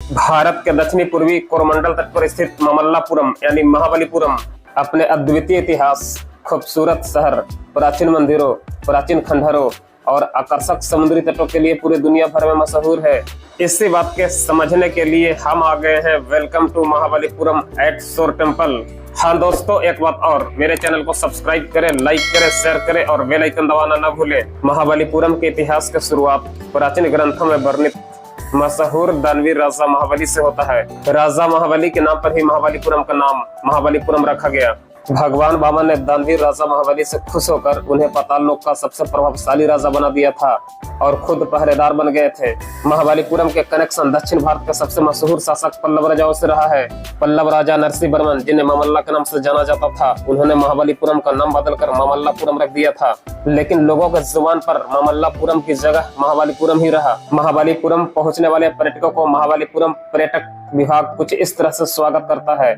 भारत के दक्षिणी पूर्वी कोरोमंडल तट पर स्थित ममल्लापुरम यानी महाबलीपुरम अपने अद्वितीय इतिहास, खूबसूरत शहर, प्राचीन मंदिरों, प्राचीन खंडहरों और आकर्षक समुद्री तटों के लिए पूरी दुनिया भर में मशहूर है। इसी बात के समझने के लिए हम आ गए हैं welcome to Mahabalipuram at Shore Temple. हाँ दोस्तों, एक बात और, मेरे चैनल को सब्सक्राइब करें, लाइक करें, शेयर करें और बेल आइकन दबाना न भूलें। महाबलीपुरम के इतिहास की शुरुआत प्राचीन ग्रंथों में वर्णित मशहूर दानवीर राजा महाबली से होता है। राजा महाबली के नाम पर ही महाबलीपुरम का नाम महाबलीपुरम रखा गया। भगवान वामन ने दानवीर राजा महाबली से खुश होकर उन्हें पाताल लोक का सबसे प्रभावशाली राजा बना दिया था और खुद पहरेदार बन गए थे। महाबलीपुरम के कनेक्शन दक्षिण भारत के सबसे मशहूर शासक पल्लव राजाओं से रहा है। पल्लव राजा नरसिंह वर्मन, जिन्हें ममल्ला के नाम से जाना जाता था, उन्होंने महाबलीपुरम का नाम बदलकर ममल्लापुरम रख दिया था, लेकिन लोगों के जुबान पर ममल्लापुरम की जगह महाबलीपुरम ही रहा। महाबलीपुरम पहुंचने वाले पर्यटकों को महाबलीपुरम पर्यटक विभाग कुछ इस तरह से स्वागत करता है।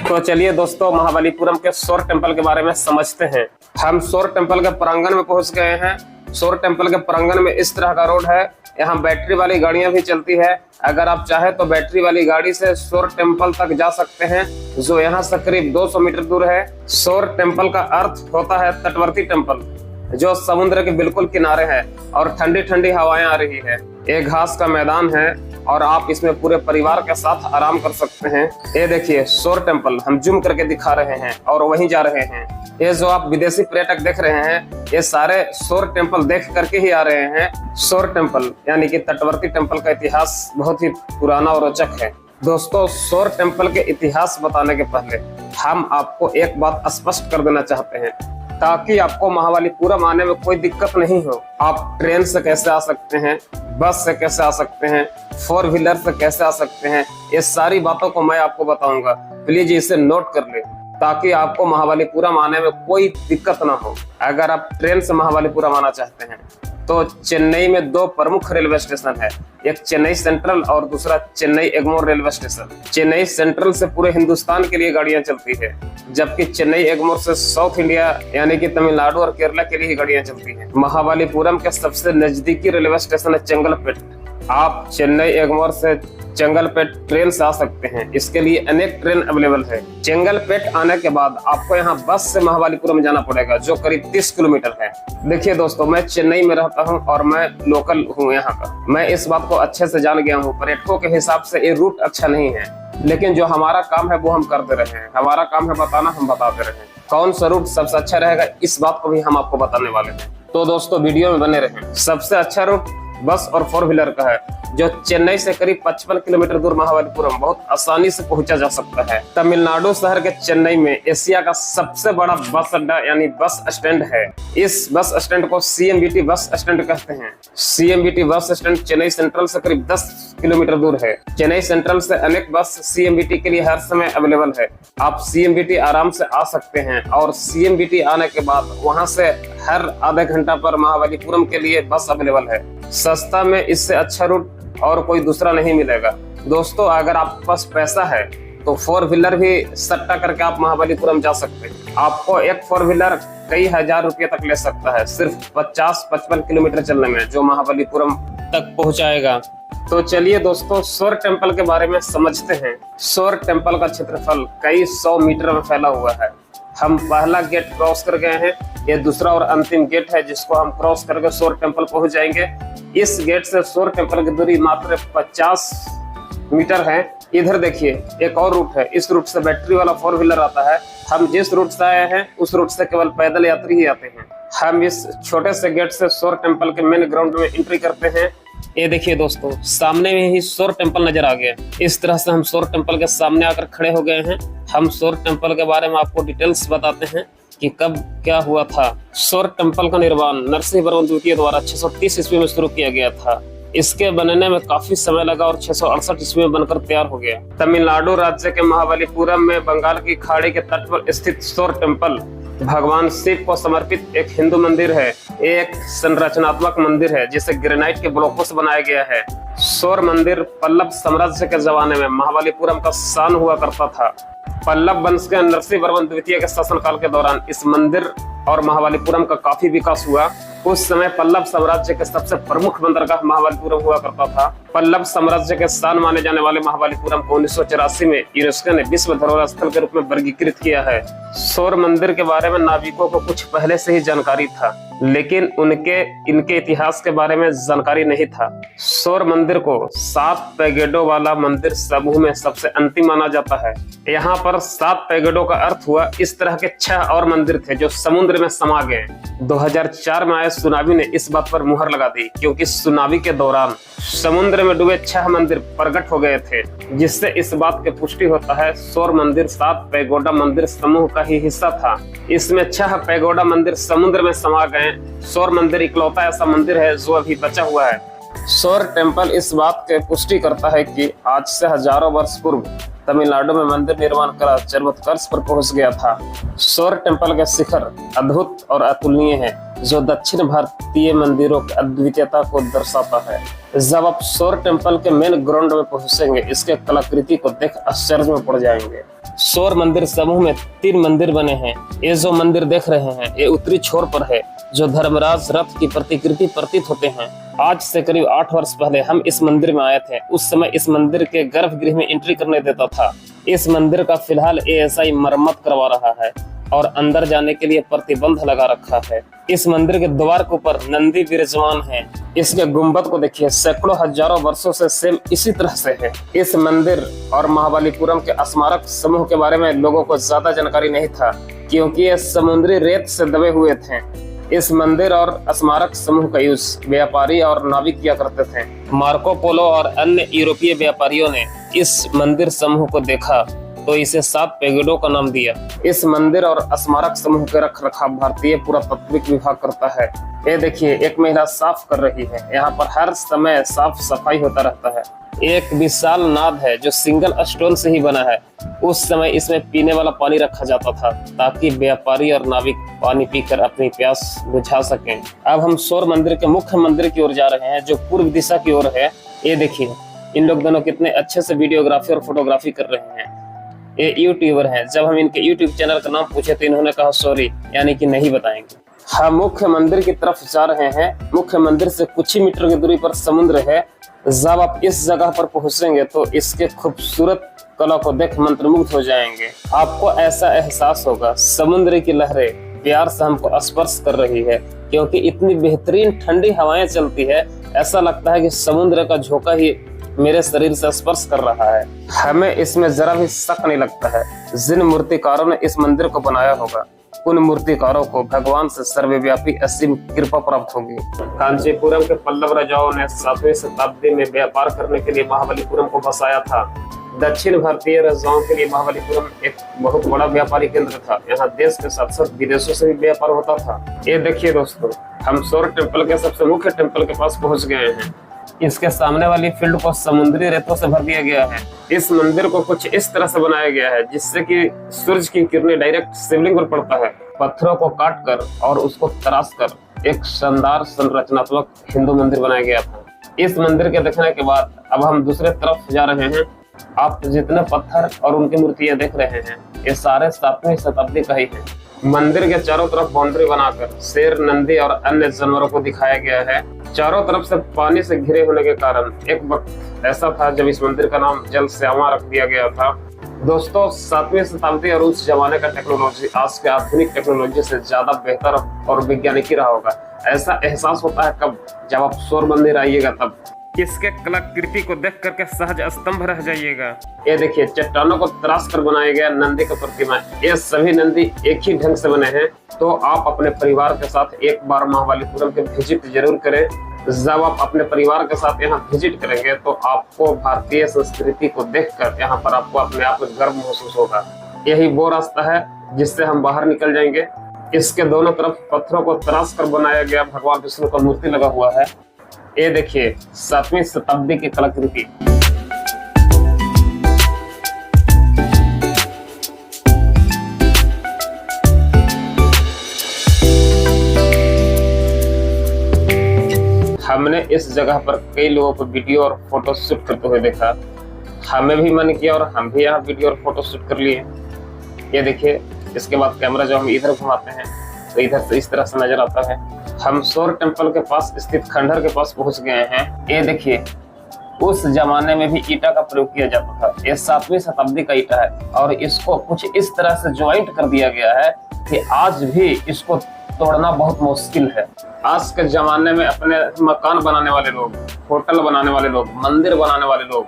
तो चलिए दोस्तों, महाबलीपुरम के शोर टेम्पल के बारे में समझते हैं। हम शोर टेम्पल के प्रांगण में पहुंच गए हैं। शोर टेम्पल के प्रांगण में इस तरह का रोड है। यहाँ बैटरी वाली गाड़ियां भी चलती है। अगर आप चाहे तो बैटरी वाली गाड़ी से शोर टेम्पल तक जा सकते हैं, जो यहाँ से करीब 200 मीटर दूर है। शोर टेम्पल का अर्थ होता है तटवर्ती टेम्पल, जो समुद्र के बिल्कुल किनारे है और ठंडी ठंडी हवाएं आ रही है। एक घास का मैदान है और आप इसमें पूरे परिवार के साथ आराम कर सकते हैं। ये देखिए शोर टेम्पल, हम जूम करके दिखा रहे हैं और वहीं जा रहे हैं। ये जो आप विदेशी पर्यटक देख रहे हैं, ये सारे शोर टेम्पल देख करके ही आ रहे हैं। शोर टेम्पल यानी कि तटवर्ती टेम्पल का इतिहास बहुत ही पुराना और रोचक है। दोस्तों, शोर टेम्पल के इतिहास बताने के पहले हम आपको एक बात स्पष्ट कर देना चाहते हैं, ताकि आपको महाबलीपुरम आने में कोई दिक्कत नहीं हो। आप ट्रेन से कैसे आ सकते हैं, बस से कैसे आ सकते हैं, 4 व्हीलर से कैसे आ सकते हैं, ये सारी बातों को मैं आपको बताऊंगा। प्लीज इसे नोट कर ले, ताकि आपको महाबलीपुरम आने में कोई दिक्कत ना हो। अगर आप ट्रेन से महाबलीपुरम आना चाहते हैं तो चेन्नई में 2 प्रमुख रेलवे स्टेशन है, एक चेन्नई सेंट्रल और दूसरा Chennai Egmore railway station. Chennai central से पूरे हिंदुस्तान के लिए गाड़ियां चलती है, जबकि चेन्नई एगमोर से साउथ इंडिया यानी कि तमिलनाडु और केरला के लिए गाड़ियां चलती हैं। महाबलीपुरम के सबसे नजदीकी रेलवे स्टेशन है चेंगलपेट। आप चेन्नई एगमोर से चेंगलपेट ट्रेन से आ सकते हैं। इसके लिए अनेक ट्रेन अवेलेबल है। चेंगलपेट आने के बाद आपको यहाँ बस से महाबलीपुरम जाना पड़ेगा, जो करीब 30 किलोमीटर है। देखिए दोस्तों, मैं चेन्नई में रहता हूँ और मैं लोकल हूँ यहाँ का। मैं इस बात को अच्छे से जान गया हूँ। पर्यटकों के हिसाब से ये रूट अच्छा नहीं है, लेकिन जो हमारा काम है वो हम करते रहे हैं। हमारा काम है बताना, हम बताते रहे। कौन सा रूट सबसे अच्छा रहेगा, इस बात को भी हम आपको बताने वाले हैं। तो दोस्तों, वीडियो में बने रहें। सबसे अच्छा रूट बस और 4 व्हीलर का है, जो चेन्नई से करीब 55 किलोमीटर दूर महाबलीपुरम बहुत आसानी से पहुंचा जा सकता है। तमिलनाडु शहर के चेन्नई में एशिया का सबसे बड़ा बस अड्डा यानी बस स्टैंड है। इस बस स्टैंड को CMBT बस स्टैंड कहते हैं। CMBT bus stand Chennai central से करीब 10 किलोमीटर दूर है। चेन्नई सेंट्रल से अनेक बस CMBT के लिए हर समय अवेलेबल है। आप CMBT आराम से आ सकते हैं और CMBT आने के बाद वहां से हर आधे घंटा पर महाबलीपुरम के लिए बस अवेलेबल है। सस्ता में इससे अच्छा रूट और कोई दूसरा नहीं मिलेगा। दोस्तों, अगर आपके पास पैसा है तो 4 व्हीलर भी सट्टा करके आप महाबलीपुरम जा सकते हैं। आपको एक 4 व्हीलर कई हजार रुपये तक ले सकता है, सिर्फ 50-55 किलोमीटर चलने में, जो महाबलीपुरम तक पहुंचाएगा। तो चलिए दोस्तों, शोर टेम्पल के बारे में समझते हैं। शोर टेम्पल का क्षेत्रफल कई 100 मीटर में फैला हुआ है। हम पहला गेट क्रॉस कर गए हैं, ये दूसरा और अंतिम गेट है, जिसको हम क्रॉस करके शोर टेम्पल पहुंच जाएंगे। इस गेट से शोर टेम्पल की दूरी मात्र 50 मीटर है। इधर देखिए एक और रूट है, इस रूट से बैटरी वाला 4 व्हीलर आता है। हम जिस रूट से आए हैं उस रूट से केवल पैदल यात्री ही आते हैं। हम इस छोटे से गेट से शोर टेम्पल के मेन ग्राउंड में एंट्री करते हैं। ये देखिए दोस्तों, सामने में ही शोर टेम्पल नजर आ गया। इस तरह से हम शोर टेम्पल के सामने आकर खड़े हो गए हैं। हम शोर टेम्पल के बारे में आपको डिटेल्स बताते हैं कि कब क्या हुआ था। शोर टेम्पल का निर्माण नरसिंह वर्मन द्वितीय द्वारा 630 ईस्वी में शुरू किया गया था। इसके बनने में काफी समय लगा और 668 ईस्वी में बनकर तैयार हो गया। तमिलनाडु राज्य के महाबलीपुरम में बंगाल की खाड़ी के तट पर स्थित शोर टेम्पल भगवान शिव को समर्पित एक हिंदू मंदिर है। एक संरचनात्मक मंदिर है जिसे ग्रेनाइट के ब्लॉकों से बनाया गया है। सौर मंदिर पल्लव साम्राज्य के जमाने में महाबलीपुरम का शान हुआ करता था। पल्लव वंश के नरसिंह वर्मन द्वितीय के शासनकाल के दौरान इस मंदिर और महाबलीपुरम का काफी विकास हुआ। उस समय पल्लव साम्राज्य के सबसे प्रमुख बंदरगाह महाबलीपुरम हुआ करता था। पल्लव साम्राज्य के शान माने जाने वाले महाबलीपुरम को 1984 में यूनेस्को ने विश्व धरोहर स्थल के रूप में वर्गीकृत किया है। सौर मंदिर के बारे में नाविकों को कुछ पहले से ही जानकारी था, लेकिन इनके इतिहास के बारे में जानकारी नहीं था। सौर मंदिर को 7 पैगोडों वाला मंदिर समूह में सबसे अंतिम माना जाता है। यहाँ पर 7 पैगोडों का अर्थ हुआ इस तरह के 6 और मंदिर थे जो समुद्र में समा गए। 2004 में आए सुनामी ने इस बात पर मुहर लगा दी, क्योंकि सुनामी के दौरान समुद्र में डूबे 6 मंदिर प्रकट हो गए थे, जिससे इस बात की पुष्टि होता है सौर मंदिर 7 पैगोडा मंदिर समूह का ही हिस्सा था। इसमें 6 पैगोडा मंदिर समुद्र में समा गए। सौर मंदिर इकलौता ऐसा मंदिर है जो अभी बचा हुआ है। सौर टेम्पल इस बात की पुष्टि करता है कि आज से हजारों वर्ष पूर्व तमिलनाडु में मंदिर निर्माण कर चरमोत्कर्ष पर पहुंच गया था। सौर टेम्पल के शिखर अद्भुत और अतुलनीय है, जो दक्षिण भारतीय मंदिरों की अद्वितीयता को दर्शाता है। जब आप सौर टेम्पल के मेन ग्राउंड में पहुंचेंगे, इसके कलाकृति को देख आश्चर्य में पड़ जाएंगे। सौर मंदिर समूह में 3 मंदिर बने हैं। ये जो मंदिर देख रहे हैं, ये उत्तरी छोर पर है, जो धर्मराज रथ की प्रतिकृति प्रतीत होते हैं। आज से करीब 8 वर्ष पहले हम इस मंदिर में आए थे। उस समय इस मंदिर के गर्भगृह में एंट्री करने देता था। इस मंदिर का फिलहाल ASI मरम्मत करवा रहा है और अंदर जाने के लिए प्रतिबंध लगा रखा है। इस मंदिर के द्वार के ऊपर नंदी विराजमान है। इसके गुंबद को देखिए, सैकड़ों हजारों वर्षों से सेम इसी तरह से है। इस मंदिर और महाबलीपुरम के स्मारक समूह के बारे में लोगों को ज्यादा जानकारी नहीं था, क्योंकि ये समुद्री रेत से दबे हुए थे। इस मंदिर और स्मारक समूह का यूज व्यापारी और नाविक किया करते थे। मार्को पोलो और अन्य यूरोपीय व्यापारियों ने इस मंदिर समूह को देखा तो इसे 7 पैगोडों का नाम दिया। इस मंदिर और स्मारक समूह के रख रखाव भारतीय पुरातत्विक विभाग करता है। ये देखिए, एक महिला साफ कर रही है। यहाँ पर हर समय साफ सफाई होता रहता है। एक विशाल नाद है जो सिंगल स्टोन से ही बना है। उस समय इसमें पीने वाला पानी रखा जाता था, ताकि व्यापारी और नाविक पानी पीकर अपनी प्यास बुझा सकें। अब हम सौर मंदिर के मुख्य मंदिर की ओर जा रहे हैं, जो पूर्व दिशा की ओर है। ये देखिए, इन लोग दोनों कितने अच्छे से वीडियोग्राफी और फोटोग्राफी कर रहे हैं। ये यूट्यूबर हैं। जब हम इनके यूट्यूब चैनल का नाम पूछे तो इन्होंने कहा सॉरी, यानी कि नहीं बताएंगे। हम मुख्य मंदिर की तरफ जा रहे हैं। मुख्य मंदिर से कुछ ही मीटर की दूरी पर समुद्र है। जब आप इस जगह पर पहुंचेंगे तो इसके खूबसूरत कला को देख मंत्रमुग्ध हो जाएंगे। आपको ऐसा एहसास होगा समुद्र की लहरें प्यार से हमको स्पर्श कर रही है, क्योंकि इतनी बेहतरीन ठंडी हवाएं चलती है। ऐसा लगता है कि समुद्र का झोंका ही मेरे शरीर से स्पर्श कर रहा है। हमें इसमें जरा भी शक नहीं लगता है। जिन मूर्तिकारों ने इस मंदिर को बनाया होगा, उन मूर्तिकारों को भगवान से सर्वव्यापी असीम कृपा प्राप्त होगी। कांचीपुरम के पल्लव राजाओं ने 7वीं शताब्दी में व्यापार करने के लिए महाबलीपुरम को बसाया था। दक्षिण भारतीय राजाओं के लिए महाबलीपुरम एक बहुत बड़ा व्यापारी केंद्र था। यहाँ देश के साथ साथ विदेशों से भी व्यापार होता था। ये देखिए दोस्तों, हम सौर टेम्पल के सबसे मुख्य टेम्पल के पास पहुंच गए हैं। इसके सामने वाली फील्ड को समुद्री रेतों से भर दिया गया है। इस मंदिर को कुछ इस तरह से बनाया गया है जिससे कि सूरज की किरणें डायरेक्ट शिवलिंग पर पड़ता है। पत्थरों को काट कर और उसको तराश कर एक शानदार संरचनात्मक हिंदू मंदिर बनाया गया था। इस मंदिर के देखने के बाद अब हम दूसरे तरफ जा रहे हैं। आप जितने पत्थर और उनकी मूर्तियां देख रहे हैं, ये सारे 7वीं शताब्दी का ही है। मंदिर के चारों तरफ बाउंड्री बनाकर शेर, नंदी और अन्य जानवरों को दिखाया गया है। चारों तरफ से पानी से घिरे होने के कारण एक वक्त ऐसा था जब इस मंदिर का नाम जल श्यामा रख दिया गया था। दोस्तों, 7वीं शताब्दी और उस जमाने का टेक्नोलॉजी आज के आधुनिक टेक्नोलॉजी से ज्यादा बेहतर और वैज्ञानिक रहा होगा। ऐसा एहसास होता है कब, जब आप सौर मंदिर आइएगा तब। इसके कलाकृति को देख करके सहज स्तंभ रह जाइएगा। ये देखिए, चट्टानों को तराश कर बनाया गया नंदी का प्रतिमा। ये सभी नंदी एक ही ढंग से बने हैं। तो आप अपने परिवार के साथ एक बार महाबलीपुरम के विजिट जरूर करें। जब आप अपने परिवार के साथ यहाँ विजिट करेंगे तो आपको भारतीय संस्कृति को देखकर यहाँ पर आपको अपने आप में गर्व महसूस होगा। यही वो रास्ता है जिससे हम बाहर निकल जाएंगे। इसके दोनों तरफ पत्थरों को तराश कर बनाया गया भगवान विष्णु का मूर्ति लगा हुआ है। ये देखिए, 7वीं शताब्दी की कलाकृति। हमने इस जगह पर कई लोगों को वीडियो और फोटो शूट करते हुए देखा। हमें भी मन किया और हम भी यहाँ वीडियो और फोटो शूट कर लिए। ये देखिए, इसके बाद कैमरा जो हम इधर घुमाते हैं तो इधर से इस तरह से नजर आता है। हम सौर टेम्पल के पास स्थित खंडहर के पास पहुंच गए हैं। ये देखिए, उस जमाने में भी ईटा का प्रयोग किया जाता था। ये 7वीं शताब्दी का ईटा है और इसको कुछ इस तरह से ज्वाइंट कर दिया गया है कि आज भी इसको तोड़ना बहुत मुश्किल है। आज के जमाने में अपने मकान बनाने वाले लोग, होटल बनाने वाले लोग, मंदिर बनाने वाले लोग,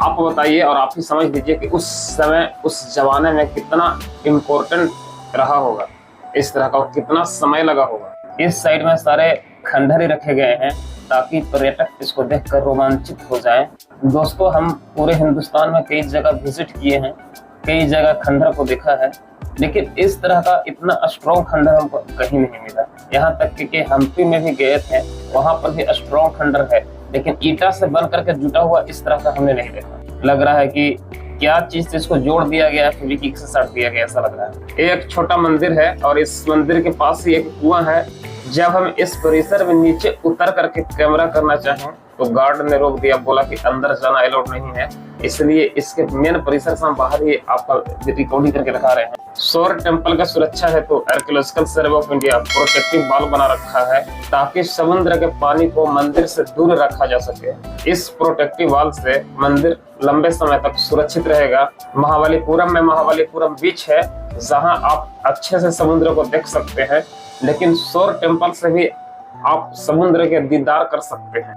आप बताइए और आप ही समझ लीजिए कि उस समय, उस जमाने में कितना इम्पोर्टेंट रहा होगा इस तरह का, और कितना समय लगा होगा। इस साइड में सारे खंडहर रखे गए हैं ताकि पर्यटक इसको देखकर रोमांचित हो जाएं। दोस्तों, हम पूरे हिंदुस्तान में कई जगह विजिट किए हैं, कई जगह खंडहर को देखा है, लेकिन इस तरह का इतना स्ट्रॉन्ग खंडहर हमको कहीं नहीं मिला। यहाँ तक कि हम्पी में भी गए थे, वहां पर भी स्ट्रॉन्ग खंडहर है, लेकिन ईटा से बन करके जुटा हुआ इस तरह का हमने नहीं देखा। लग रहा है कि क्या चीज से इसको जोड़ दिया गया, फेविक्विक से साट दिया गया, ऐसा लग रहा है। एक छोटा मंदिर है और इस मंदिर के पास ही एक कुआं है। जब हम इस परिसर में नीचे उतर करके कैमरा करना चाहें तो गार्ड ने रोक दिया, बोला कि अंदर जाना अलाउड नहीं है। इसलिए इसके मेन परिसर से हम बाहर ही आपका रिकॉर्डिंग करके दिखा रहे हैं। सौर टेम्पल का सुरक्षा है तो archaeological survey of India protective wall बना रखा है ताकि समुद्र के पानी को मंदिर से दूर रखा जा सके। इस प्रोटेक्टिव वॉल से मंदिर लंबे समय तक सुरक्षित रहेगा। महाबलीपुरम में महाबलीपुरम बीच है जहां आप अच्छे से समुद्र को देख सकते हैं, लेकिन सौर टेम्पल से भी आप समुद्र के दीदार कर सकते हैं।